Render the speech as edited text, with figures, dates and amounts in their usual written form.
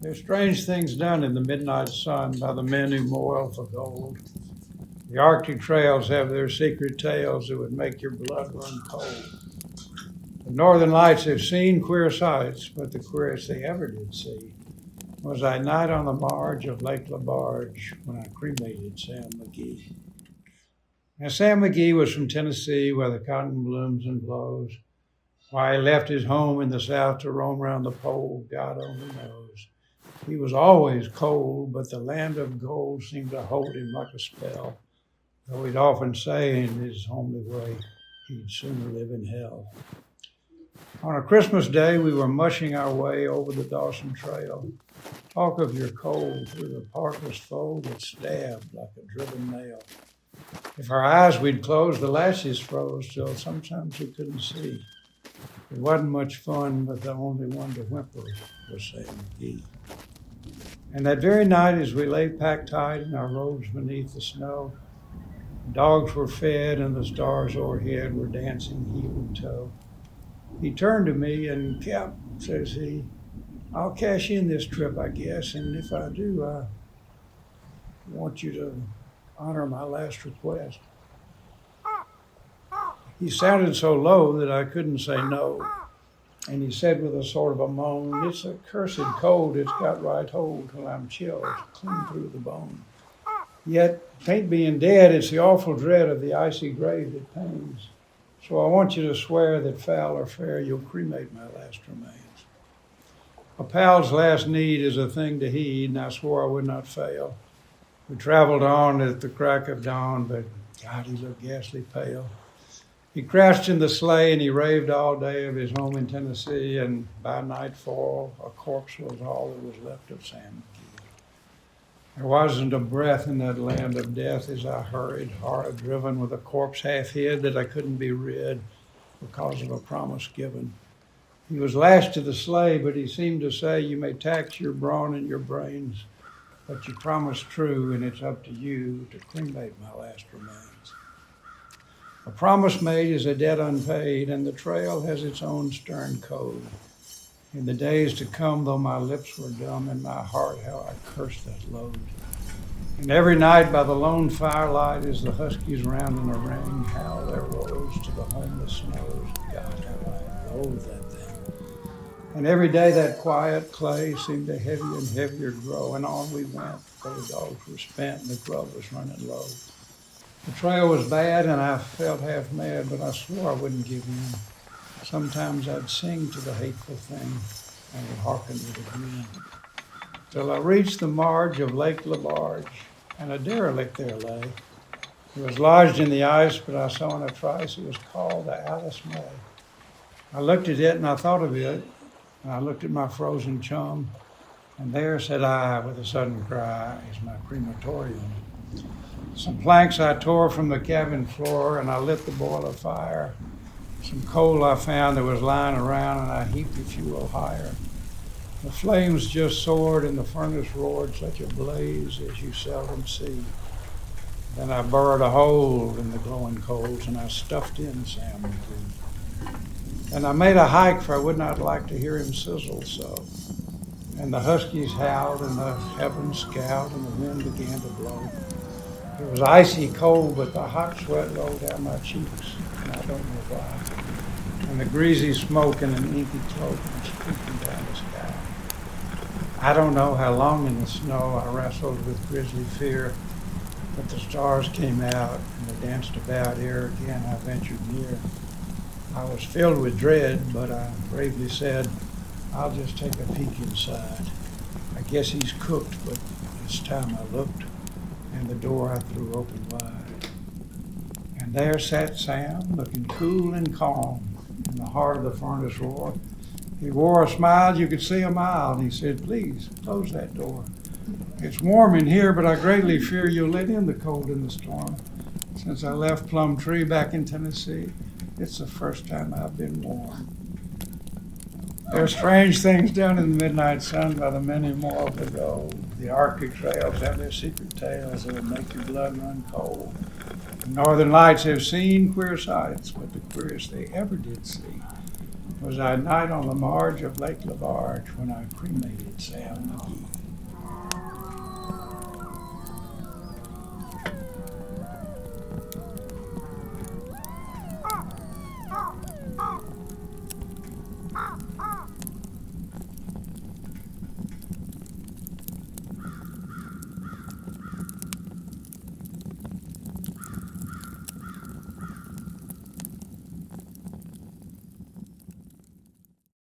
There's strange things done in the midnight sun by the men who moil for gold. The Arctic trails have their secret tales that would make your blood run cold. The northern lights have seen queer sights, but the queerest they ever did see was that night on the marge of Lake LaBarge when I cremated Sam McGee. Now, Sam McGee was from Tennessee, where the cotton blooms and blows. Why he left his home in the South to roam around the pole, God only knows. He was always cold, but the land of gold seemed to hold him like a spell, though he'd often say in his homely way, he'd sooner live in hell. On a Christmas day, we were mushing our way over the Dawson Trail. Talk of your cold through the parkless fold that stabbed like a driven nail. If our eyes we'd close, the lashes froze till sometimes we couldn't see. It wasn't much fun, but the only one to whimper was Sam McGee. And that very night, as we lay packed tight in our robes beneath the snow, dogs were fed and the stars overhead were dancing heel and toe. He turned to me and, "Cap," says he, "I'll cash in this trip, I guess, and if I do, I want you to honor my last request." He sounded so low that I couldn't say no, and he said with a sort of a moan, "It's a cursed cold, it's got right hold till I'm chilled clean through the bone. Yet, 'tain't being dead, it's the awful dread of the icy grave that pains. So I want you to swear that foul or fair, you'll cremate my last remains." A pal's last need is a thing to heed, and I swore I would not fail. We traveled on at the crack of dawn, but God, he looked ghastly pale. He crouched in the sleigh and he raved all day of his home in Tennessee, and by nightfall, a corpse was all that was left of Sam McGee. There wasn't a breath in that land of death as I hurried, horror-driven, with a corpse half hid that I couldn't be rid because of a promise given. He was lashed to the sleigh, but he seemed to say, "You may tax your brawn and your brains, but you promised true, and it's up to you to cremate my last remains." A promise made is a debt unpaid, and the trail has its own stern code. In the days to come, though my lips were dumb, in my heart how I cursed that load. And every night by the lone firelight, as the huskies round in a ring howl their woes to the homeless snows, God, how I loathe that thing. And every day that quiet clay seemed to heavier and heavier grow, and on we went, though the dogs were spent and the grub was running low. The trail was bad and I felt half mad, but I swore I wouldn't give in. Sometimes I'd sing to the hateful thing and would hearken with a grin. Till I reached the marge of Lake LaBarge, and a derelict there lay. It was lodged in the ice, but I saw in a trice it was called the Alice May. I looked at it and I thought of it, and I looked at my frozen chum, and there, said I, with a sudden cry, is my crematorium. Some planks I tore from the cabin floor, and I lit the boiler fire. Some coal I found that was lying around, and I heaped the fuel higher. The flames just soared, and the furnace roared such a blaze as you seldom see. Then I burrowed a hole in the glowing coals, and I stuffed in Sam McGee. And I made a hike, for I would not like to hear him sizzle so. And the huskies howled, and the heavens scowled, and the wind began to blow. It was icy cold, but the hot sweat rolled down my cheeks, and I don't know why. And the greasy smoke in an inky cloak was creeping down the sky. I don't know how long in the snow I wrestled with grisly fear, but the stars came out, and they danced about ere again I ventured near. I was filled with dread, but I bravely said, "I'll just take a peek inside. I guess he's cooked," but this time I looked, and the door I threw open wide. And there sat Sam, looking cool and calm in the heart of the furnace roar. He wore a smile you could see a mile, and he said, "Please, close that door. It's warm in here, but I greatly fear you'll let in the cold and the storm. Since I left Plum Tree back in Tennessee, it's the first time I've been warm." There are strange things done in the midnight sun by the many more of the gold. The Arctic trails have their secret tales that will make your blood run cold. The northern lights have seen queer sights, but the queerest they ever did see was that night on the marge of Lake Labarge when I cremated Sam McGee.